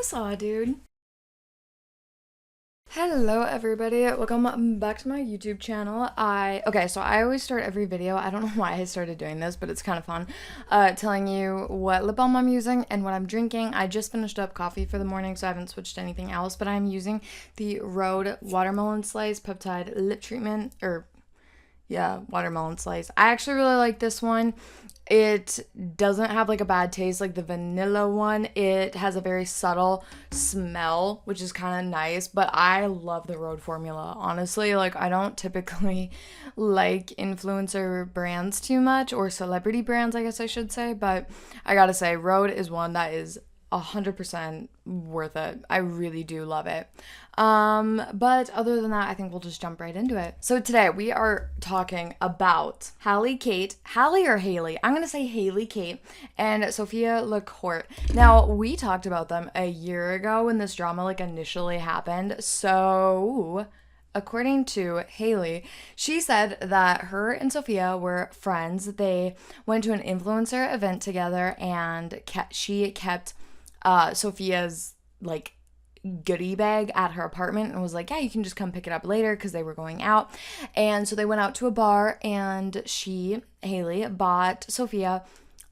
What's up, dude? Hello everybody, welcome back to my YouTube channel. So I always start every video, I don't know why I started doing this, but it's kind of fun, telling you what lip balm I'm using and what I'm drinking. I just finished up coffee for the morning, so I haven't switched to anything else, but I'm using the Rhode Watermelon Slice Peptide Lip Treatment, watermelon slice. I actually really like this one. It doesn't have like a bad taste like the vanilla one. It has a very subtle smell, which is kind of nice, but I love the Rhode formula. Honestly, like I don't typically like influencer brands too much, or celebrity brands, I guess I should say, but I gotta say Rhode is one that is 100% worth it. I really do love it. But other than that, I think we'll just jump right into it. So today we are talking about Halley or Halley? I'm gonna say Halley Kate and Sophia LaCorte. Now, we talked about them a year ago when this drama like initially happened. So according to Halley, she said that her and Sophia were friends. They went to an influencer event together, and she kept Sophia's like goodie bag at her apartment and was like, yeah, you can just come pick it up later, because they were going out. And so they went out to a bar, and Halley, bought Sophia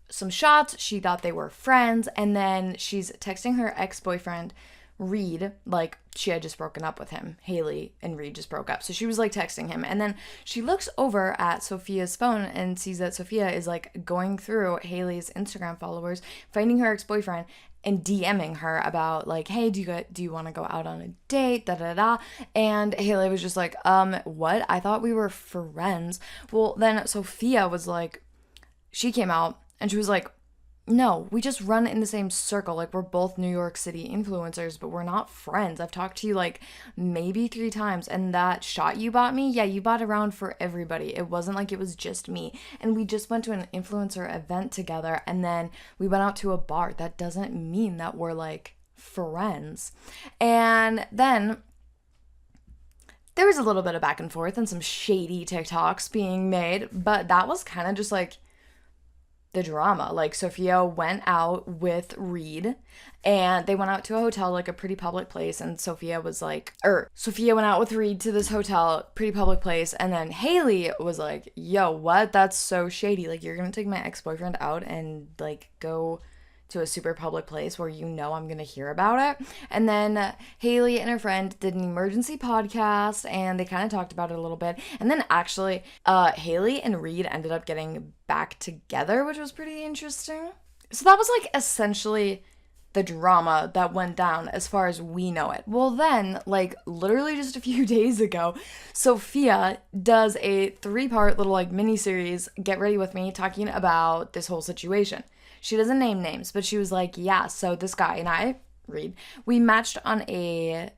some shots. She thought they were friends, and then she's texting her ex-boyfriend Reed, like she had just broken up with him. Halley and Reed just broke up, so she was like texting him, and then she looks over at Sophia's phone and sees that Sophia is like going through Halley's Instagram followers, finding her ex-boyfriend and DMing her about like, hey, do you want to go out on a date, da da da. And Halley was just like, what? I thought we were friends. Well, then Sophia was like, she came out and she was like, no, we just run in the same circle. Like, we're both New York City influencers, but we're not friends. I've talked to you like maybe 3 times, and that shot you bought me, yeah, you bought around for everybody. It wasn't like it was just me. And we just went to an influencer event together, and then we went out to a bar. That doesn't mean that we're like friends. And then there was a little bit of back and forth and some shady TikToks being made, but that was kind of just like the drama. Like, Sophia went out with Reed, and they went out to a hotel, like a pretty public place, and Sophia went out with Reed to this hotel, pretty public place, and then Halley was like, yo, what? That's so shady. Like, you're gonna take my ex-boyfriend out and like go to a super public place where I'm gonna hear about it. And then Halley and her friend did an emergency podcast, and they kind of talked about it a little bit. And then actually, Halley and Reed ended up getting back together, which was pretty interesting. So that was like essentially the drama that went down as far as we know it. Well, then, like literally just a few days ago, Sophia does a 3-part little like mini series, Get Ready With Me, talking about this whole situation. She doesn't name names, but she was like, yeah, so this guy and I, Reed, we matched on a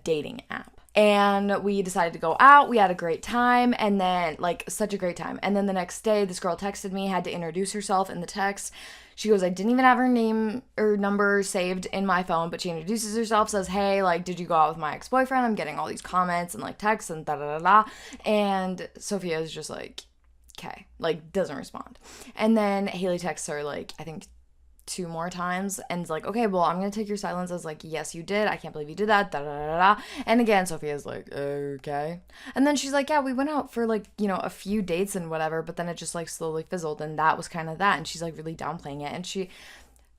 dating app. And we decided to go out. We had a great time, and then like such a great time. And then the next day, this girl texted me, had to introduce herself in the text. She goes, I didn't even have her name or number saved in my phone, but she introduces herself, says, hey, like, did you go out with my ex-boyfriend? I'm getting all these comments and like texts and da da da da. And Sophia is just like, okay, like doesn't respond. And then Halley texts her like I think 2 more times and is like, okay, well, I'm gonna take your silence as like, yes, you did, I can't believe you did that, da da da da. And again, Sophia's like, okay. And then she's like, yeah, we went out for like, a few dates and whatever, but then it just like slowly fizzled, and that was kind of that. And she's like really downplaying it. And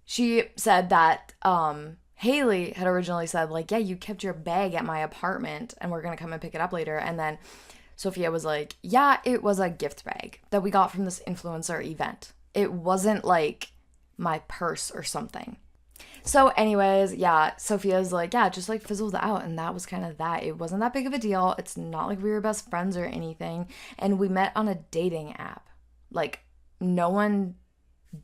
she said that Halley had originally said like, yeah, you kept your bag at my apartment and we're gonna come and pick it up later. And then Sophia was like, yeah, it was a gift bag that we got from this influencer event. It wasn't like my purse or something. So anyways, yeah, Sophia's like, yeah, just like fizzled out, and that was kind of that. It wasn't that big of a deal. It's not like we were best friends or anything, and we met on a dating app. Like, no one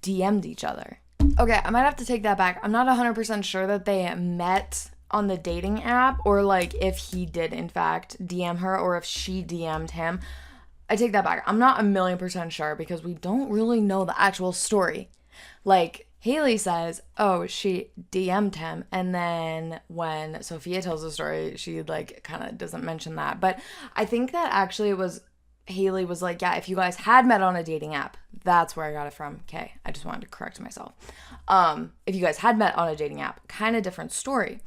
DM'd each other. Okay, I might have to take that back. I'm not 100% sure that they met on the dating app, or like if he did in fact DM her, or if she DM'd him. I take that back. I'm not 1,000,000% sure, because we don't really know the actual story. Like, Halley says, oh, she DM'd him, and then when Sophia tells the story, she like kind of doesn't mention that. But I think that actually it was Halley was like, yeah, if you guys had met on a dating app, that's where I got it from. Okay, I just wanted to correct myself. If you guys had met on a dating app, kind of different story.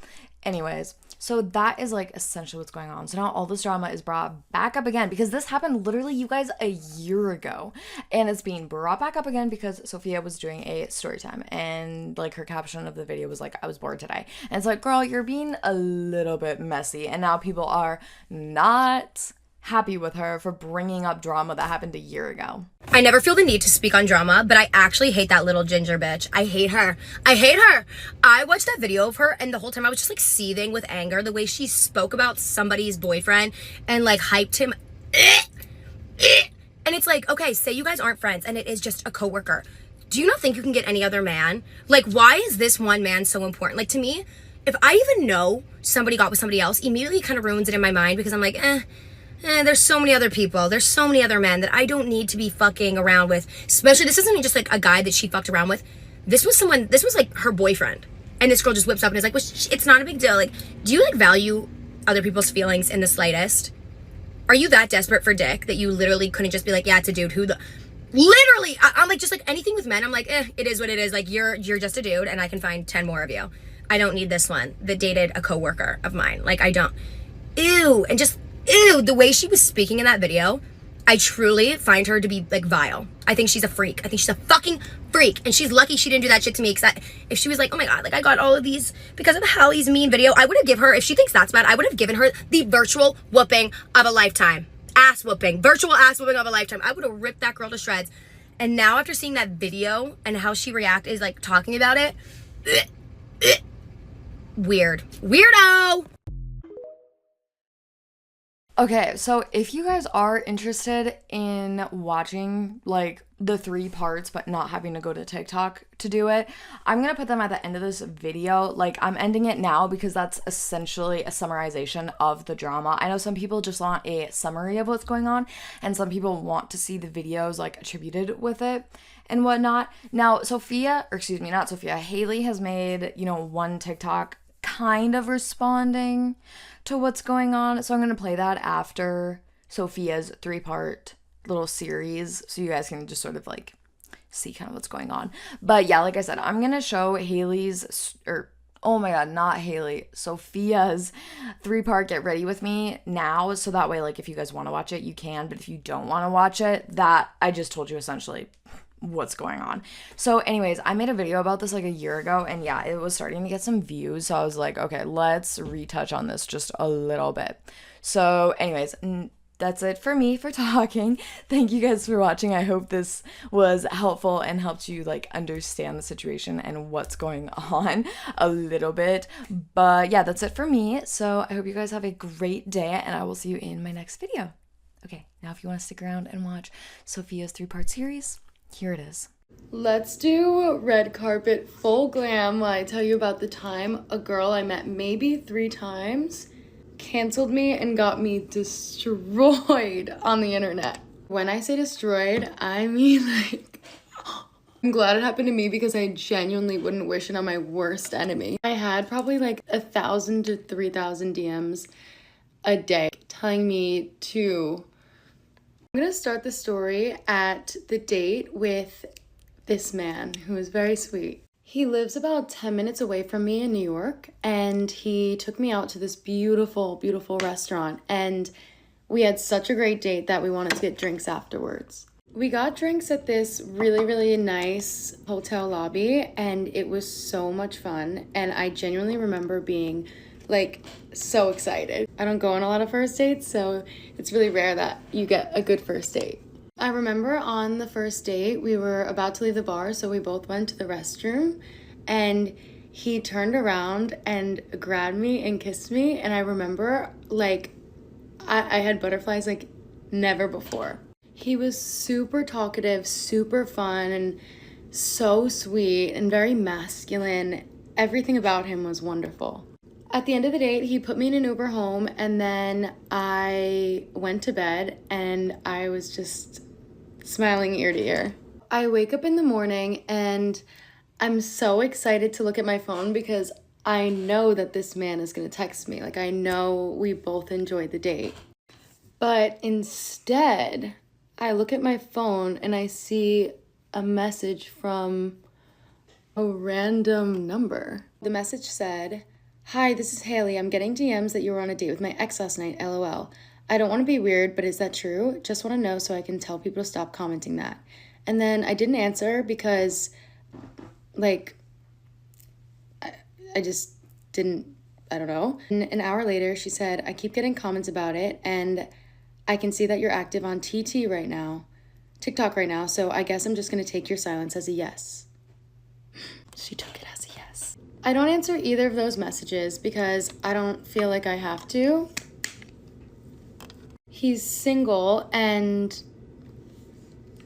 Anyways, so that is like essentially what's going on. So now all this drama is brought back up again because this happened literally, you guys, a year ago. And it's being brought back up again because Sophia was doing a story time. And like her caption of the video was like, I was bored today. And it's like, girl, you're being a little bit messy. And now people are not happy with her for bringing up drama that happened a year ago. I never feel the need to speak on drama, but I actually hate that little ginger bitch. I hate her. I hate her. I watched that video of her and the whole time I was just like seething with anger, the way she spoke about somebody's boyfriend and like hyped him. And it's like, okay, say you guys aren't friends and it is just a coworker. Do you not think you can get any other man? Like, why is this one man so important? Like, to me, if I even know somebody got with somebody else, immediately kind of ruins it in my mind because I'm like, there's so many other people. There's so many other men that I don't need to be fucking around with. Especially, this isn't just like a guy that she fucked around with. This was like her boyfriend. And this girl just whips up and is like, well, it's not a big deal. Like, do you like value other people's feelings in the slightest? Are you that desperate for dick that you literally couldn't just be like, yeah, it's a dude. Literally, I'm like, just like anything with men, I'm like, it is what it is. Like, you're just a dude and I can find 10 more of you. I don't need this one that dated a coworker of mine. Like, I don't. Ew. And just, ew, the way she was speaking in that video, I truly find her to be like vile. I think she's a freak. I think she's a fucking freak. And she's lucky she didn't do that shit to me. Because if she was like, oh my God, like I got all of these because of Halley's mean video, I would have given her, if she thinks that's bad, I would have given her the virtual whooping of a lifetime. Ass whooping. Virtual ass whooping of a lifetime. I would have ripped that girl to shreds. And now after seeing that video and how she is like talking about it, weird. Weirdo! Okay, so if you guys are interested in watching like the 3 parts but not having to go to TikTok to do it, I'm gonna put them at the end of this video. Like, I'm ending it now because that's essentially a summarization of the drama. I know some people just want a summary of what's going on and some people want to see the videos like attributed with it and whatnot. Now, Halley has made, one TikTok kind of responding to what's going on. So I'm going to play that after Sophia's 3-part little series so you guys can just sort of like see kind of what's going on. But yeah, like I said, I'm going to show Sophia's 3-part Get Ready With Me now. So that way, like if you guys want to watch it, you can. But if you don't want to watch it, that I just told you essentially what's going on. So anyways, I made a video about this like a year ago and yeah, it was starting to get some views, so I was like, okay, let's retouch on this just a little bit. So anyways, that's it for me for talking. Thank you guys for watching. I hope this was helpful and helped you like understand the situation and what's going on a little bit. But yeah, that's it for me. So I hope you guys have a great day and I will see you in my next video. Okay, now if you want to stick around and watch Sophia's 3-part series, here it is. Let's do red carpet full glam while I tell you about the time a girl I met maybe 3 times canceled me and got me destroyed on the internet. When I say destroyed, I mean like, I'm glad it happened to me because I genuinely wouldn't wish it on my worst enemy. I had probably like 1,000 to 3,000 DMs a day telling me to. I'm gonna start the story at the date with this man who is very sweet. He lives about 10 minutes away from me in New York, and he took me out to this beautiful, beautiful restaurant, and we had such a great date that we wanted to get drinks afterwards. We got drinks at this really, really nice hotel lobby, and it was so much fun, and I genuinely remember being like so excited. I don't go on a lot of first dates, so it's really rare that you get a good first date. I remember on the first date, we were about to leave the bar, so we both went to the restroom, and he turned around and grabbed me and kissed me, and I remember like I had butterflies like never before. He was super talkative, super fun, and so sweet and very masculine. Everything about him was wonderful. At the end of the date, he put me in an Uber home, and then I went to bed, and I was just smiling ear to ear. I wake up in the morning, and I'm so excited to look at my phone because I know that this man is going to text me. Like, I know we both enjoyed the date. But instead, I look at my phone, and I see a message from A random number. The message said, "Hi, this is Haley. I'm getting DMs that you were on a date with my ex last night, LOL. I don't want to be weird, but is that true? Just want to know so I can tell people to stop commenting that." And then I didn't answer because, like, I just didn't, I don't know. And an hour later, she said, "I keep getting comments about it, and I can see that you're active on TikTok right now, so I guess I'm just going to take your silence as a yes." She took it as a yes. I don't answer either of those messages because I don't feel like I have to. He's single, and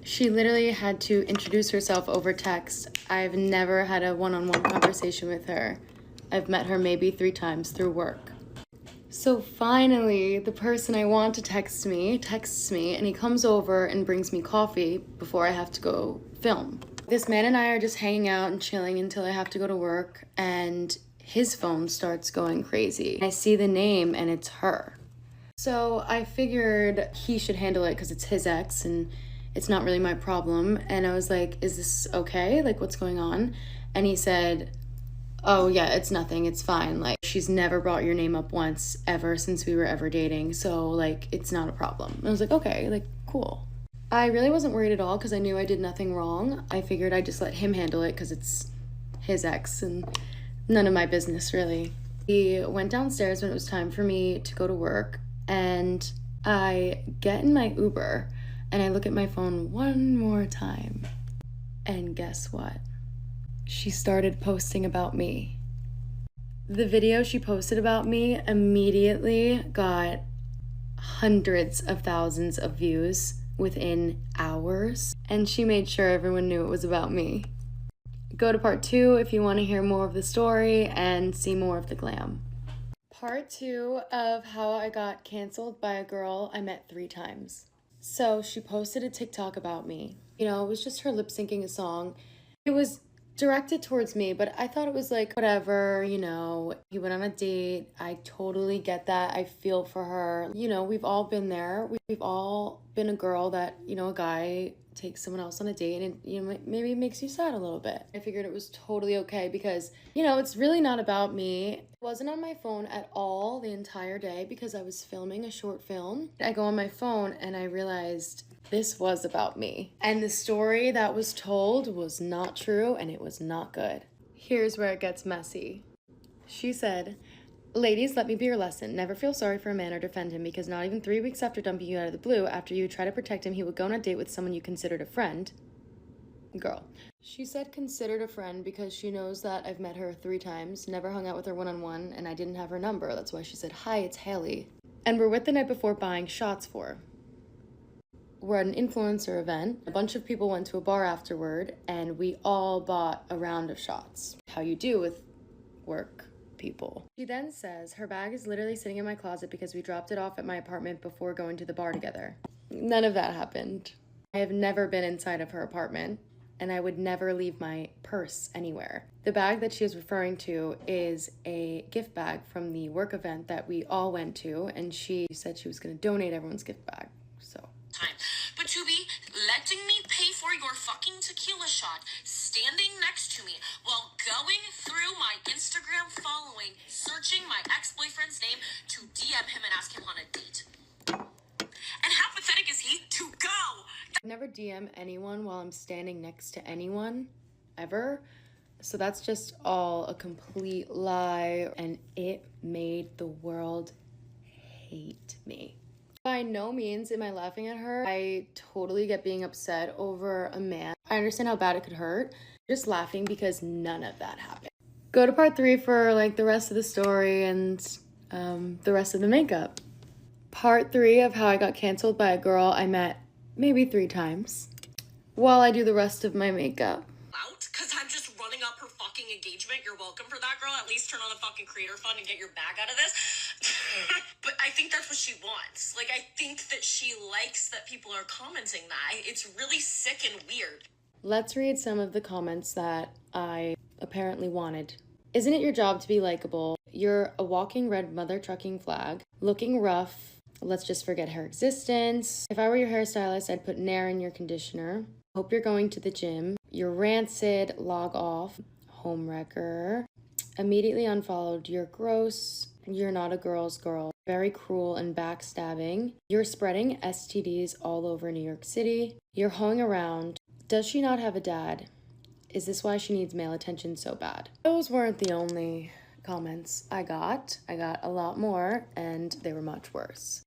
she literally had to introduce herself over text. I've never had a one-on-one conversation with her. I've met her maybe 3 times through work. So finally, the person I want to text me texts me, and he comes over and brings me coffee before I have to go film. This man and I are just hanging out and chilling until I have to go to work, and his phone starts going crazy. I see the name, and it's her. So I figured he should handle it because it's his ex, and it's not really my problem. And I was like, "Is this okay? Like, what's going on?" And he said, "Oh yeah, it's nothing, it's fine. Like, she's never brought your name up once ever since we were ever dating, so like, it's not a problem." And I was like, "Okay, like, cool." I really wasn't worried at all because I knew I did nothing wrong. I figured I'd just let him handle it because it's his ex and none of my business, really. He went downstairs when it was time for me to go to work, and I get in my Uber and I look at my phone one more time, and guess what? She started posting about me. The video she posted about me immediately got hundreds of thousands of views within hours, and she made sure everyone knew it was about me. Go to part 2 if you want to hear more of the story and see more of the glam. Part 2 of how I got canceled by a girl I met 3 times. So she posted a TikTok about me. You know, it was just her lip syncing a song. It was directed towards me, but I thought it was like, whatever, you know, he went on a date. I totally get that. I feel for her. You know, we've all been there. We've all been a girl that, you know, a guy takes someone else on a date and, you know, maybe it makes you sad a little bit. I figured it was totally okay because, you know, it's really not about me. I wasn't on my phone at all the entire day because I was filming a short film. I go on my phone and I realized this was about me. And the story that was told was not true and it was not good. Here's where it gets messy. She said, "Ladies, let me be your lesson. Never feel sorry for a man or defend him because not even 3 weeks after dumping you out of the blue, after you try to protect him, he would go on a date with someone you considered a friend." Girl. She said considered a friend because she knows that I've met her 3 times, never hung out with her one-on-one, and I didn't have her number. That's why she said, "Hi, it's Haley." And we're with the night before buying shots for her. We're at an influencer event. A bunch of people went to a bar afterward, and we all bought a round of shots. How you do with work people. She then says her bag is literally sitting in my closet because we dropped it off at my apartment before going to the bar together. None of that happened. I have never been inside of her apartment, and I would never leave my purse anywhere. The bag that she is referring to is a gift bag from the work event that we all went to, and she said she was going to donate everyone's gift bag, so. But to be letting me pay for your fucking tequila shot, standing next to me while going through my Instagram following, searching my ex-boyfriend's name to DM him and ask him on a date. And how pathetic is he to go? I never DM anyone while I'm standing next to anyone, ever. So that's just all a complete lie, and it made the world hate me. By no means am I laughing at her. I totally get being upset over a man. I understand how bad it could hurt. I'm just laughing because none of that happened. Go to part 3 for like the rest of the story and the rest of the makeup. Part 3 of how I got canceled by a girl I met maybe 3 times while I do the rest of my makeup. Out? Because I'm just running up her fucking engagement. You're welcome for that, girl. At least turn on the fucking creator fund and get your bag out of this. But I think that's what she wants. Like, I think that she likes that people are commenting that. It's really sick and weird. Let's read some of the comments that I apparently wanted. "Isn't it your job to be likable? You're a walking red mother trucking flag. Looking rough. Let's just forget her existence. If I were your hairstylist, I'd put Nair in your conditioner. Hope you're going to the gym. You're rancid. Log off. homewrecker. Immediately unfollowed. You're gross. You're not a girl's girl. Very cruel and backstabbing. You're spreading STDs all over New York City. You're hoeing around. Does she not have a dad? Is this why she needs male attention so bad? Those weren't the only comments I got. I got a lot more, and they were much worse.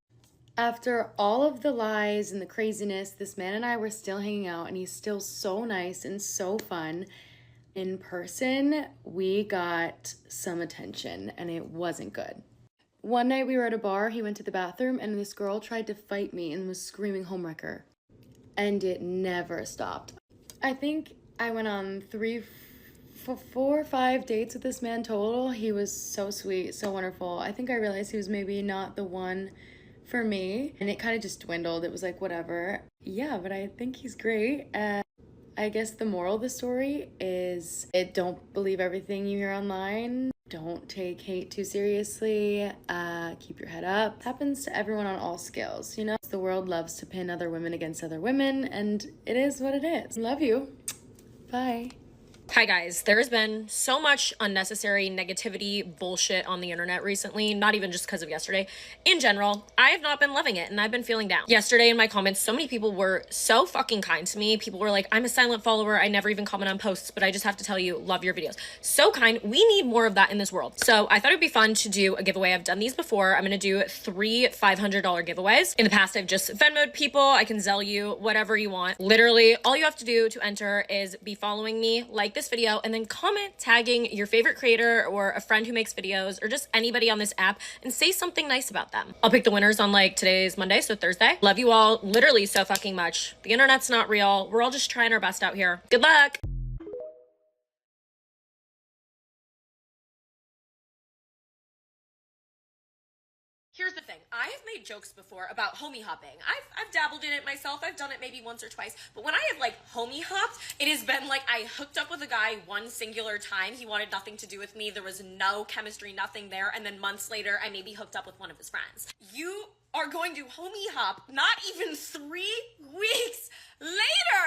After all of the lies and the craziness, this man and I were still hanging out, and he's still so nice and so fun. In person, we got some attention, and it wasn't good. One night we were at a bar, he went to the bathroom, and this girl tried to fight me and was screaming homewrecker. And it never stopped. I think I went on 4 or 5 dates with this man total. He was so sweet, so wonderful. I think I realized he was maybe not the one for me, and it kind of just dwindled. It was like, whatever. Yeah, but I think he's great. I guess the moral of the story is don't believe everything you hear online. Don't take hate too seriously. Keep your head up. It happens to everyone on all scales, you know? The world loves to pin other women against other women, and it is what it is. Love you. Bye. Hi guys, there's been so much unnecessary negativity bullshit on the internet recently, not even just because of yesterday. In general, I have not been loving it and I've been feeling down. Yesterday in my comments, so many people were so fucking kind to me. People were like, I'm a silent follower, I never even comment on posts, but I just have to tell you, love your videos. So kind. We need more of that in this world. So I thought it'd be fun to do a giveaway. I've done these before. I'm gonna do 3 $500 giveaways. In the past, I've just Venmo'd people. I can Zelle you, whatever you want. Literally, all you have to do to enter is be following me, like this video, and then comment tagging your favorite creator or a friend who makes videos or just anybody on this app and say something nice about them. I'll pick the winners on like today's Monday, so Thursday. Love you all literally so fucking much. The internet's not real. We're all just trying our best out here. Good luck. Here's the thing. I have made jokes before about homie hopping. I've dabbled in it myself. I've done it maybe once or twice. But when I have like homie hopped, it has been like I hooked up with a guy one singular time. He wanted nothing to do with me. There was no chemistry, nothing there. And then months later, I maybe hooked up with one of his friends. You are going to homie hop not even 3 weeks later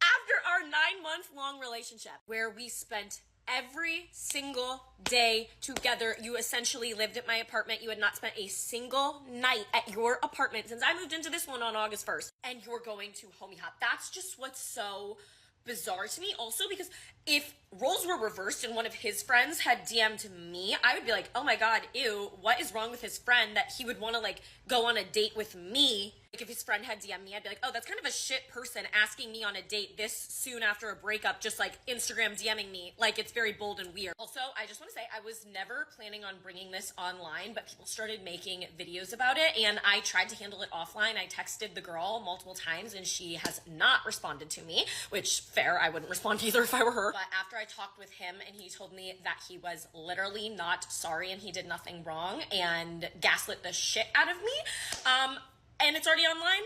after our 9-month long relationship where we spent every single day together. You essentially lived at my apartment. You had not spent a single night at your apartment since I moved into this one on August 1st. And you're going to homie hop. That's just what's so bizarre to me. Also, because if roles were reversed and one of his friends had DM'd me, I would be like, oh my God, ew, what is wrong with his friend that he would want to like go on a date with me? Like if his friend had DM'd me, I'd be like, oh, that's kind of a shit person asking me on a date this soon after a breakup, just like Instagram DMing me. Like it's very bold and weird. Also, I just want to say I was never planning on bringing this online, but people started making videos about it and I tried to handle it offline. I texted the girl multiple times and she has not responded to me, which fair, I wouldn't respond either if I were her. But after I talked with him and he told me that he was literally not sorry and he did nothing wrong and gaslit the shit out of me, and it's already online,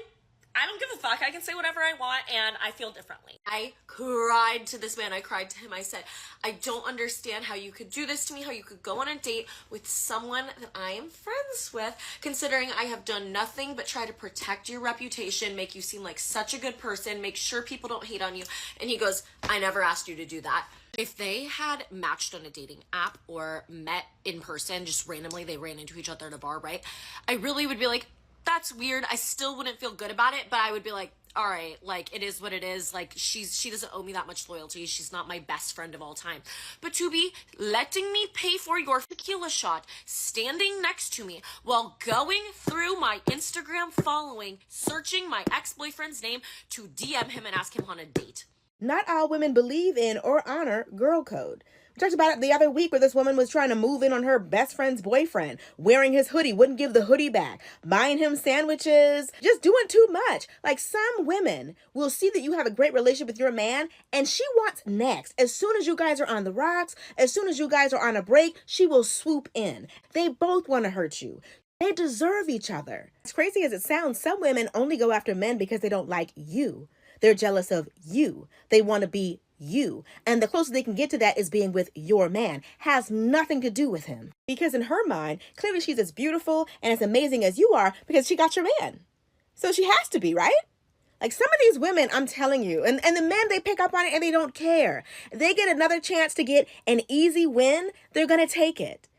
I don't give a fuck. I can say whatever I want and I feel differently. I cried to this man. I cried to him. I said, I don't understand how you could do this to me, how you could go on a date with someone that I am friends with, considering I have done nothing but try to protect your reputation, make you seem like such a good person, make sure people don't hate on you. And he goes, I never asked you to do that. If they had matched on a dating app or met in person, just randomly, they ran into each other at a bar, right? I really would be like, that's weird. I still wouldn't feel good about it, but I would be like, all right, like it is what it is. Like she doesn't owe me that much loyalty. She's not my best friend of all time. But to be letting me pay for your tequila shot, standing next to me while going through my Instagram following, searching my ex-boyfriend's name to DM him and ask him on a date. Not all women believe in or honor girl code. We talked about it the other week where this woman was trying to move in on her best friend's boyfriend, wearing his hoodie, wouldn't give the hoodie back, buying him sandwiches, just doing too much. Like some women will see that you have a great relationship with your man and she wants next. As soon as you guys are on the rocks, as soon as you guys are on a break, she will swoop in. They both want to hurt you. They deserve each other. As crazy as it sounds, some women only go after men because they don't like you. They're jealous of you. They want to be you. And the closest they can get to that is being with your man. Has nothing to do with him. Because in her mind, clearly she's as beautiful and as amazing as you are because she got your man. So she has to be, right? Like some of these women, I'm telling you, and the men, they pick up on it and they don't care. They get another chance to get an easy win, they're going to take it.